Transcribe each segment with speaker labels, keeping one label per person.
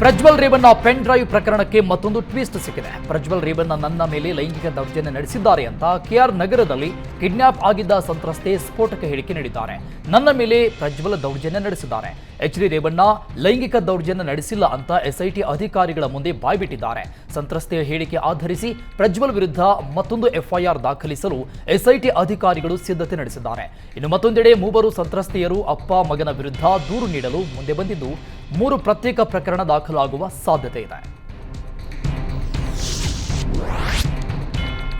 Speaker 1: Prajwal Revanna pen drive ಪ್ರಕರಣಕ್ಕೆ ಮತ್ತೊಂದು twist ಸಿಕ್ಕಿದೆ. ಪ್ರಜ್ವಲ್ ರೇವಣ್ಣ ನನ್ನ ಮೇಲೆ ಲೈಂಗಿಕ ದೌರ್ಜನ್ಯ ನಡೆಸಿದ್ದಾರೆ ಅಂತ ಕೆಆರ್ ನಗರದಲ್ಲಿ ಕಿಡ್ನಾಪ್ ಆಗಿದ್ದ ಸಂತ್ರಸ್ತೆ ಸ್ಫೋಟಕ ಹೇಳಿಕೆ ನೀಡಿದ್ದಾರೆ. ನನ್ನ ಮೇಲೆ ಪ್ರಜ್ವಲ್ ದೌರ್ಜನ್ಯ ನಡೆಸಿದ್ದಾರೆ, ಎಚ್.ಡಿ. ರೇವಣ್ಣ ಲೈಂಗಿಕ ದೌರ್ಜನ್ಯ ನಡೆಸಿಲ್ಲ ಅಂತ ಎಸ್ಐಟಿ ಅಧಿಕಾರಿಗಳ ಮುಂದೆ ಬಾಯ್ಬಿಟ್ಟಿದ್ದಾರೆ. ಸಂತ್ರಸ್ತೆಯ ಹೇಳಿಕೆ ಆಧರಿಸಿ ಪ್ರಜ್ವಲ್ ವಿರುದ್ಧ ಮತ್ತೊಂದು ಎಫ್ಐಆರ್ ದಾಖಲಿಸಲು ಎಸ್ಐಟಿ ಅಧಿಕಾರಿಗಳು ಸಿದ್ಧತೆ ನಡೆಸಿದ್ದಾರೆ. ಇನ್ನು ಮತ್ತೊಂದೆಡೆ ಮೂವರು ಸಂತ್ರಸ್ತೆಯರು ಅಪ್ಪ ಮಗನ ವಿರುದ್ಧ ದೂರು ನೀಡಲು ಮುಂದೆ ಬಂದಿದ್ದು 3 ಪ್ರತ್ಯೇಕ ಪ್ರಕರಣ ದಾಖಲಾಗುವ ಸಾಧ್ಯತೆ ಇದೆ.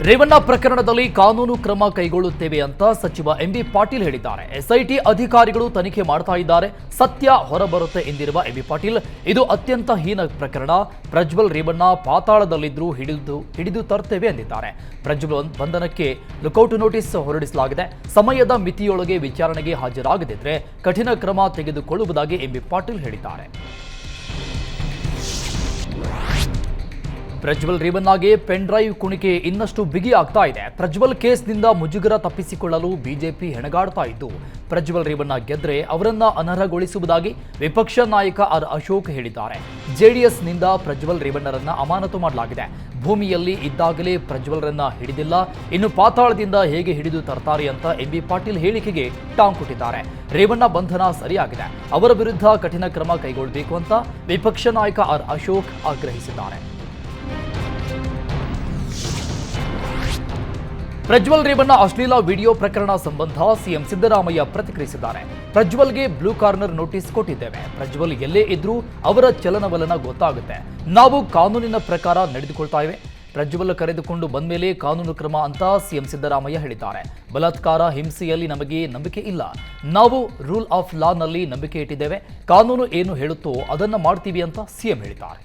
Speaker 1: ರೇವಣ್ಣ ಪ್ರಕರಣದಲ್ಲಿ ಕಾನೂನು ಕ್ರಮ ಕೈಗೊಳ್ಳುತ್ತೇವೆ ಅಂತ ಸಚಿವ ಎಂಬಿ ಪಾಟೀಲ್ ಹೇಳಿದ್ದಾರೆ. ಎಸ್ಐಟಿ ಅಧಿಕಾರಿಗಳು ತನಿಖೆ ಮಾಡ್ತಾ ಇದ್ದಾರೆ, ಸತ್ಯ ಹೊರಬರುತ್ತೆ ಎಂದಿರುವ ಎಂಬಿ ಪಾಟೀಲ್, ಇದು ಅತ್ಯಂತ ಹೀನ ಪ್ರಕರಣ. ಪ್ರಜ್ವಲ್ ರೇವಣ್ಣ ಪಾತಾಳದಲ್ಲಿದ್ದರೂ ಹಿಡಿದು ತರ್ತೇವೆ ಎಂದಿದ್ದಾರೆ. ಪ್ರಜ್ವಲ್ ಬಂಧನಕ್ಕೆ ಲುಕೌಟ್ ನೋಟಿಸ್ ಹೊರಡಿಸಲಾಗಿದೆ. ಸಮಯದ ಮಿತಿಯೊಳಗೆ ವಿಚಾರಣೆಗೆ ಹಾಜರಾಗದಿದ್ದರೆ ಕಠಿಣ ಕ್ರಮ ತೆಗೆದುಕೊಳ್ಳುವುದಾಗಿ ಎಂಬಿ ಪಾಟೀಲ್ ಹೇಳಿದ್ದಾರೆ. ಪ್ರಜ್ವಲ್ ರೇವಣ್ಣಗೆ ಪೆನ್ ಡ್ರೈವ್ ಕುಣಿಕೆ ಇನ್ನಷ್ಟು ಬಿಗಿ ಆಗ್ತಾ ಇದೆ. ಪ್ರಜ್ವಲ್ ಕೇಸ್ನಿಂದ ಮುಜುಗರ ತಪ್ಪಿಸಿಕೊಳ್ಳಲು ಬಿಜೆಪಿ ಹೆಣಗಾಡ್ತಾ ಇದ್ದು, ಪ್ರಜ್ವಲ್ ರೇವಣ್ಣ ಗೆದ್ರೆ ಅವರನ್ನ ಅನರ್ಹಗೊಳಿಸುವುದಾಗಿ ವಿಪಕ್ಷ ನಾಯಕ ಆರ್ ಅಶೋಕ್ ಹೇಳಿದ್ದಾರೆ. ಜೆಡಿಎಸ್ನಿಂದ ಪ್ರಜ್ವಲ್ ರೇವಣ್ಣರನ್ನ ಅಮಾನತು ಮಾಡಲಾಗಿದೆ. ಭೂಮಿಯಲ್ಲಿ ಇದ್ದಾಗಲೇ ಪ್ರಜ್ವಲ್ರನ್ನ ಹಿಡಿದಿಲ್ಲ, ಇನ್ನು ಪಾತಾಳದಿಂದ ಹೇಗೆ ಹಿಡಿದು ತರ್ತಾರೆ ಅಂತ ಎಂಬಿ ಪಾಟೀಲ್ ಹೇಳಿಕೆಗೆ ಟಾಂಗ್ ಕೊಟ್ಟಿದ್ದಾರೆ. ರೇವಣ್ಣ ಬಂಧನ ಸರಿಯಾಗಿದೆ, ಅವರ ವಿರುದ್ಧ ಕಠಿಣ ಕ್ರಮ ಕೈಗೊಳ್ಳಬೇಕು ಅಂತ ವಿಪಕ್ಷ ನಾಯಕ ಆರ್ ಅಶೋಕ್ ಆಗ್ರಹಿಸಿದ್ದಾರೆ. ಪ್ರಜ್ವಲ್ ರೇವಣ್ಣ ಅಶ್ಲೀಲ ವಿಡಿಯೋ ಪ್ರಕರಣ ಸಂಬಂಧ ಸಿಎಂ ಸಿದ್ದರಾಮಯ್ಯ ಪ್ರತಿಕ್ರಿಯಿಸಿದ್ದಾರೆ. ಪ್ರಜ್ವಲ್ಗೆ ಬ್ಲೂ ಕಾರ್ನರ್ ನೋಟಿಸ್ ಕೊಟ್ಟಿದ್ದೇವೆ. ಪ್ರಜ್ವಲ್ ಎಲ್ಲೇ ಇದ್ರೂ ಅವರ ಚಲನವಲನ ಗೊತ್ತಾಗುತ್ತೆ. ನಾವು ಕಾನೂನಿನ ಪ್ರಕಾರ ನಡೆದುಕೊಳ್ತಾ ಇವೆ. ಪ್ರಜ್ವಲ್ ಕರೆದುಕೊಂಡು ಬಂದ್ಮೇಲೆ ಕಾನೂನು ಕ್ರಮ ಅಂತ ಸಿಎಂ ಸಿದ್ದರಾಮಯ್ಯ ಹೇಳಿದ್ದಾರೆ. ಬಲಾತ್ಕಾರ ಹಿಂಸೆಯಲ್ಲಿ ನಮಗೆ ನಂಬಿಕೆ ಇಲ್ಲ. ನಾವು ರೂಲ್ ಆಫ್ ಲಾ ನಲ್ಲಿ ನಂಬಿಕೆ ಇಟ್ಟಿದ್ದೇವೆ. ಕಾನೂನು ಏನು ಹೇಳುತ್ತೋ ಅದನ್ನ ಮಾಡ್ತೀವಿ ಅಂತ ಸಿಎಂ ಹೇಳಿದ್ದಾರೆ.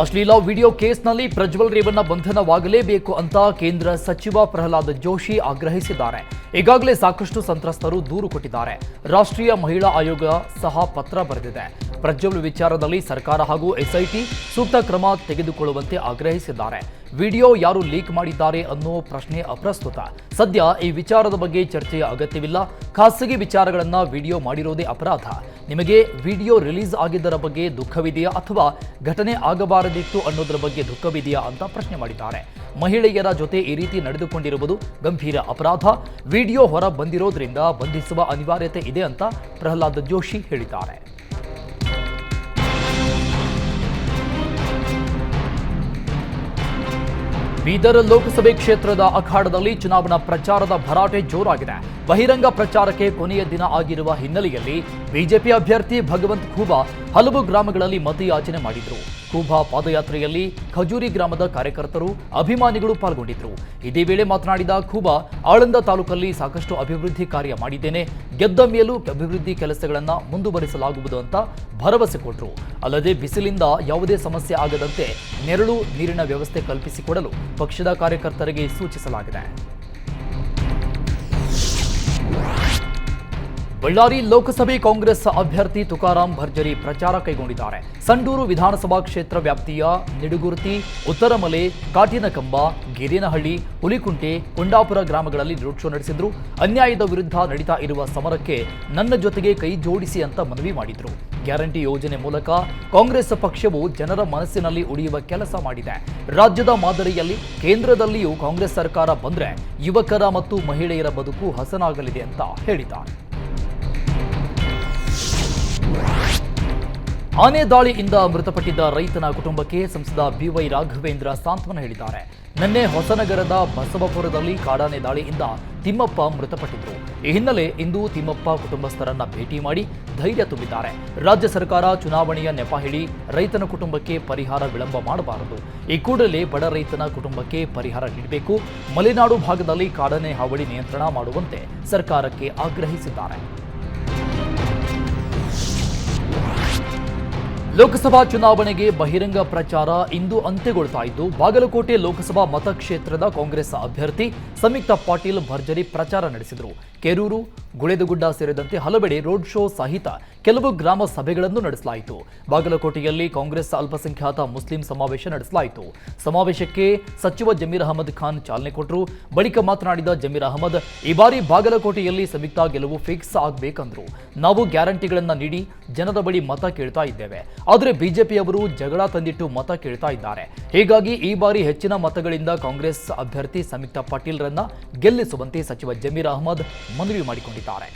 Speaker 1: ಅಶ್ಲೀಲ ವಿಡಿಯೋ ಕೇಸ್ನಲ್ಲಿ ಪ್ರಜ್ವಲ್ ರೇವಣ್ಣ ಬಂಧನವಾಗಲೇಬೇಕು ಅಂತ ಕೇಂದ್ರ ಸಚಿವ ಪ್ರಹ್ಲಾದ್ ಜೋಶಿ ಆಗ್ರಹಿಸಿದ್ದಾರೆ. ಈಗಾಗಲೇ ಸಾಕಷ್ಟು ಸಂತ್ರಸ್ತರು ದೂರು ಕೊಟ್ಟಿದ್ದಾರೆ. ರಾಷ್ಟ್ರೀಯ ಮಹಿಳಾ ಆಯೋಗ ಸಹ ಪತ್ರ ಬರೆದಿದೆ. ಪ್ರಜ್ವಲ್ ವಿಚಾರದಲ್ಲಿ ಸರ್ಕಾರ ಹಾಗೂ ಎಸ್ಐಟಿ ಸೂಕ್ತ ಕ್ರಮ ತೆಗೆದುಕೊಳ್ಳುವಂತೆ ಆಗ್ರಹಿಸಿದ್ದಾರೆ. ವಿಡಿಯೋ ಯಾರು ಲೀಕ್ ಮಾಡಿದ್ದಾರೆ ಅನ್ನೋ ಪ್ರಶ್ನೆ ಅಪ್ರಸ್ತುತ. ಸದ್ಯ ಈ ವಿಚಾರದ ಬಗ್ಗೆ ಚರ್ಚೆಯ ಅಗತ್ಯವಿಲ್ಲ. ಖಾಸಗಿ ವಿಚಾರಗಳನ್ನ ವಿಡಿಯೋ ಮಾಡಿರೋದೇ ಅಪರಾಧ. ನಿಮಗೆ ವಿಡಿಯೋ ರಿಲೀಸ್ ಆಗಿದ್ದರ ಬಗ್ಗೆ ದುಃಖವಿದೆಯಾ ಅಥವಾ ಘಟನೆ ಆಗಬಾರದಿತ್ತು ಅನ್ನೋದರ ಬಗ್ಗೆ ದುಃಖವಿದೆಯಾ ಅಂತ ಪ್ರಶ್ನೆ ಮಾಡಿದ್ದಾರೆ. ಮಹಿಳೆಯರ ಜೊತೆ ಈ ರೀತಿ ನಡೆದುಕೊಂಡಿರುವುದು ಗಂಭೀರ ಅಪರಾಧ. ವಿಡಿಯೋ ಹೊರ ಬಂದಿರೋದ್ರಿಂದ ಬಂಧಿಸುವ ಅನಿವಾರ್ಯತೆ ಇದೆ ಅಂತ ಪ್ರಹ್ಲಾದ್ ಜೋಶಿ ಹೇಳಿದ್ದಾರೆ. ಬೀದರ್ ಲೋಕಸಭೆ ಕ್ಷೇತ್ರದ ಅಖಾಡದಲ್ಲಿ ಚುನಾವಣಾ ಪ್ರಚಾರದ ಭರಾಟೆ ಜೋರಾಗಿದೆ. ಬಹಿರಂಗ ಪ್ರಚಾರಕ್ಕೆ ಕೊನೆಯ ದಿನ ಆಗಿರುವ ಹಿನ್ನೆಲೆಯಲ್ಲಿ ಬಿಜೆಪಿ ಅಭ್ಯರ್ಥಿ ಭಗವಂತ್ ಖೂಬಾ ಹಲವು ಗ್ರಾಮಗಳಲ್ಲಿ ಮತಯಾಚನೆ ಮಾಡಿದ್ರು. ಖೂಬಾ ಪಾದಯಾತ್ರೆಯಲ್ಲಿ ಖಜೂರಿ ಗ್ರಾಮದ ಕಾರ್ಯಕರ್ತರು, ಅಭಿಮಾನಿಗಳು ಪಾಲ್ಗೊಂಡಿದ್ರು. ಇದೇ ವೇಳೆ ಮಾತನಾಡಿದ ಖೂಬಾ, ಆಳಂದ ತಾಲೂಕಲ್ಲಿ ಸಾಕಷ್ಟು ಅಭಿವೃದ್ಧಿ ಕಾರ್ಯ ಮಾಡಿದ್ದೇನೆ, ಗೆದ್ದ ಮೇಲೂ ಅಭಿವೃದ್ಧಿ ಕೆಲಸಗಳನ್ನು ಮುಂದುವರಿಸಲಾಗುವುದು ಅಂತ ಭರವಸೆ ಕೊಟ್ಟರು. ಅಲ್ಲದೆ ಬಿಸಿಲಿಂದ ಯಾವುದೇ ಸಮಸ್ಯೆ ಆಗದಂತೆ ನೆರಳು ನೀರಿನ ವ್ಯವಸ್ಥೆ ಕಲ್ಪಿಸಿಕೊಡಲು ಪಕ್ಷದ ಕಾರ್ಯಕರ್ತರಿಗೆ ಸೂಚಿಸಲಾಗಿದೆ. ಬಳ್ಳಾರಿ ಲೋಕಸಭೆ ಕಾಂಗ್ರೆಸ್ ಅಭ್ಯರ್ಥಿ ತುಕಾರಾಂ ಭರ್ಜರಿ ಪ್ರಚಾರ ಕೈಗೊಂಡಿದ್ದಾರೆ. ಸಂಡೂರು ವಿಧಾನಸಭಾ ಕ್ಷೇತ್ರ ವ್ಯಾಪ್ತಿಯ ನಿಡುಗುರ್ತಿ, ಉತ್ತರಮಲೆ, ಕಾಟಿನಕಂಬ, ಗಿರಿನಹಳ್ಳಿ, ಹುಲಿಕುಂಟೆ, ಕುಂಡಾಪುರ ಗ್ರಾಮಗಳಲ್ಲಿ ರೋಡ್ ಶೋ ನಡೆಸಿದ್ರು. ಅನ್ಯಾಯದ ವಿರುದ್ಧ ನಡೀತಾ ಇರುವ ಸಮರಕ್ಕೆ ನನ್ನ ಜೊತೆಗೆ ಕೈ ಜೋಡಿಸಿ ಅಂತ ಮನವಿ ಮಾಡಿದ್ರು. ಗ್ಯಾರಂಟಿ ಯೋಜನೆ ಮೂಲಕ ಕಾಂಗ್ರೆಸ್ ಪಕ್ಷವು ಜನರ ಮನಸ್ಸಿನಲ್ಲಿ ಉಳಿಯುವ ಕೆಲಸ ಮಾಡಿದೆ. ರಾಜ್ಯದ ಮಾದರಿಯಲ್ಲಿ ಕೇಂದ್ರದಲ್ಲಿಯೂ ಕಾಂಗ್ರೆಸ್ ಸರ್ಕಾರ ಬಂದ್ರೆ ಯುವಕರ ಮತ್ತು ಮಹಿಳೆಯರ ಬದುಕು ಹಸನಾಗಲಿದೆ ಅಂತ ಹೇಳಿದ್ದಾರೆ. ಆನೆ ದಾಳಿಯಿಂದ ಮೃತಪಟ್ಟಿದ್ದ ರೈತನ ಕುಟುಂಬಕ್ಕೆ ಸಂಸದ ಬಿವೈ ರಾಘವೇಂದ್ರ ಸಾಂತ್ವನ ಹೇಳಿದ್ದಾರೆ. ನಿನ್ನೆ ಹೊಸನಗರದ ಬಸವಪುರದಲ್ಲಿ ಕಾಡಾನೆ ದಾಳಿಯಿಂದ ತಿಮ್ಮಪ್ಪ ಮೃತಪಟ್ಟಿದ್ರು. ಈ ಹಿನ್ನೆಲೆ ಇಂದು ತಿಮ್ಮಪ್ಪ ಕುಟುಂಬಸ್ಥರನ್ನ ಭೇಟಿ ಮಾಡಿ ಧೈರ್ಯ ತುಂಬಿದ್ದಾರೆ. ರಾಜ್ಯ ಸರ್ಕಾರ ಚುನಾವಣೆಯ ನೆಪ ಹೇಳಿ ರೈತನ ಕುಟುಂಬಕ್ಕೆ ಪರಿಹಾರ ವಿಳಂಬ ಮಾಡಬಾರದು. ಈ ಕೂಡಲೇ ಬಡ ರೈತನ ಕುಟುಂಬಕ್ಕೆ ಪರಿಹಾರ ನೀಡಬೇಕು. ಮಲೆನಾಡು ಭಾಗದಲ್ಲಿ ಕಾಡಾನೆ ಹಾವಳಿ ನಿಯಂತ್ರಣ ಮಾಡುವಂತೆ ಸರ್ಕಾರಕ್ಕೆ ಆಗ್ರಹಿಸಿದ್ದಾರೆ. ಲೋಕಸಭಾ ಚುನಾವಣೆಗೆ ಬಹಿರಂಗ ಪ್ರಚಾರ ಇಂದು ಅಂತ್ಯಗೊಳ್ತಾ ಇದ್ದು ಬಾಗಲಕೋಟೆ ಲೋಕಸಭಾ ಮತಕ್ಷೇತ್ರದ ಕಾಂಗ್ರೆಸ್ ಅಭ್ಯರ್ಥಿ ಸಂಯುಕ್ತ ಪಾಟೀಲ್ ಭರ್ಜರಿ ಪ್ರಚಾರ ನಡೆಸಿದರು. ಕೆರೂರು, ಗುಳೇದಗುಡ್ಡ ಸೇರಿದಂತೆ ಹಲವೆಡೆ ರೋಡ್ ಶೋ ಸಹಿತ ಕೆಲವು ಗ್ರಾಮ ಸಭೆಗಳನ್ನು ನಡೆಸಲಾಯಿತು. ಬಾಗಲಕೋಟೆಯಲ್ಲಿ ಕಾಂಗ್ರೆಸ್ ಅಲ್ಪಸಂಖ್ಯಾತ ಮುಸ್ಲಿಂ ಸಮಾವೇಶ ನಡೆಸಲಾಯಿತು. ಸಮಾವೇಶಕ್ಕೆ ಸಚಿವ ಜಮೀರ್ ಅಹಮದ್ ಖಾನ್ ಚಾಲನೆ ಕೊಟ್ಟರು. ಬಳಿಕ ಮಾತನಾಡಿದ ಜಮೀರ್ ಅಹಮದ್, ಈ ಬಾರಿ ಬಾಗಲಕೋಟೆಯಲ್ಲಿ ಸಂಯುಕ್ತ ಗೆಲುವು ಫಿಕ್ಸ್ ಆಗಬೇಕಂದ್ರು. ನಾವು ಗ್ಯಾರಂಟಿಗಳನ್ನ ನೀಡಿ ಜನರ ಬಳಿ ಮತ ಕೇಳ್ತಾ ಇದ್ದೇವೆ. ಆದರೆ ಬಿಜೆಪಿಯವರು ಜಗಳ ತಂದಿಟ್ಟು ಮತ ಕೇಳ್ತಾ ಇದ್ದಾರೆ. ಹೀಗಾಗಿ ಈ ಬಾರಿ ಹೆಚ್ಚಿನ ಮತಗಳಿಂದ ಕಾಂಗ್ರೆಸ್ ಅಭ್ಯರ್ಥಿ ಸಂಯುಕ್ತ ಪಾಟೀಲ್ರನ್ನ ಗೆಲ್ಲಿಸುವಂತೆ ಸಚಿವ ಜಮೀರ್ ಅಹಮದ್ ಮನವಿ ಮಾಡಿಕೊಂಡಿದ್ದಾರೆ.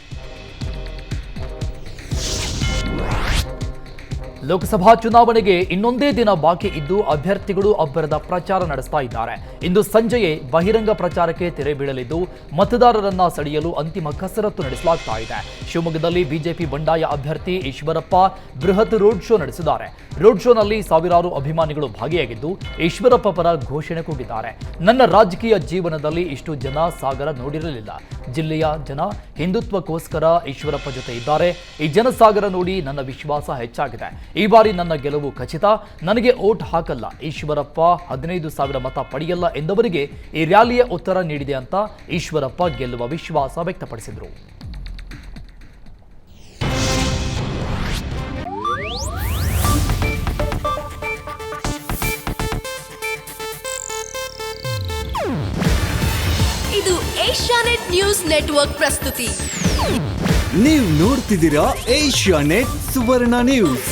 Speaker 1: ಲೋಕಸಭಾ ಚುನಾವಣೆಗೆ ಇನ್ನೊಂದೇ ದಿನ ಬಾಕಿ ಇದ್ದು ಅಭ್ಯರ್ಥಿಗಳು ಅಬ್ಬರದ ಪ್ರಚಾರ ನಡೆಸ್ತಾ ಇದ್ದಾರೆ. ಇಂದು ಸಂಜೆಯೇ ಬಹಿರಂಗ ಪ್ರಚಾರಕ್ಕೆ ತೆರೆ ಬೀಳಲಿದ್ದು ಮತದಾರರನ್ನ ಸೆಳೆಯಲು ಅಂತಿಮ ಕಸರತ್ತು ನಡೆಸಲಾಗ್ತಾ ಇದೆ. ಶಿವಮೊಗ್ಗದಲ್ಲಿ ಬಿಜೆಪಿ ಬಂಡಾಯ ಅಭ್ಯರ್ಥಿ ಈಶ್ವರಪ್ಪ ಬೃಹತ್ ರೋಡ್ ಶೋ ನಡೆಸಿದ್ದಾರೆ. ರೋಡ್ ಶೋನಲ್ಲಿ ಸಾವಿರಾರು ಅಭಿಮಾನಿಗಳು ಭಾಗಿಯಾಗಿದ್ದು ಈಶ್ವರಪ್ಪ ಪರ ಘೋಷಣೆ ಕೂಗಿದ್ದಾರೆ. ನನ್ನ ರಾಜಕೀಯ ಜೀವನದಲ್ಲಿ ಇಷ್ಟು ಜನ ಸಾಗರ ನೋಡಿರಲಿಲ್ಲ. ಜಿಲ್ಲೆಯ ಜನ ಹಿಂದುತ್ವಕ್ಕೋಸ್ಕರ ಈಶ್ವರಪ್ಪ ಜೊತೆ ಇದ್ದಾರೆ. ಈ ಜನಸಾಗರ ನೋಡಿ ನನ್ನ ವಿಶ್ವಾಸ ಹೆಚ್ಚಾಗಿದೆ. ಈ ಬಾರಿ ನನ್ನ ಗೆಲುವು ಖಚಿತ. ನನಗೆ ಓಟ್ ಹಾಕಲ್ಲ, ಈಶ್ವರಪ್ಪ 15,000 ಮತ ಪಡೆಯಲ್ಲ ಎಂದವರಿಗೆ ಈ ರ್ಯಾಲಿಯ ಉತ್ತರ ನೀಡಿದೆ ಅಂತ ಈಶ್ವರಪ್ಪ ಗೆಲ್ಲುವ ವಿಶ್ವಾಸ ವ್ಯಕ್ತಪಡಿಸಿದರು.
Speaker 2: ಇದು ಏಷ್ಯಾನೆಟ್ ನ್ಯೂಸ್ ನೆಟ್ವರ್ಕ್ ಪ್ರಸ್ತುತಿ.
Speaker 3: ನೀವು ನೋಡ್ತಿದ್ದೀರಾ ಏಷ್ಯಾನೆಟ್ ಸುವರ್ಣ ನ್ಯೂಸ್.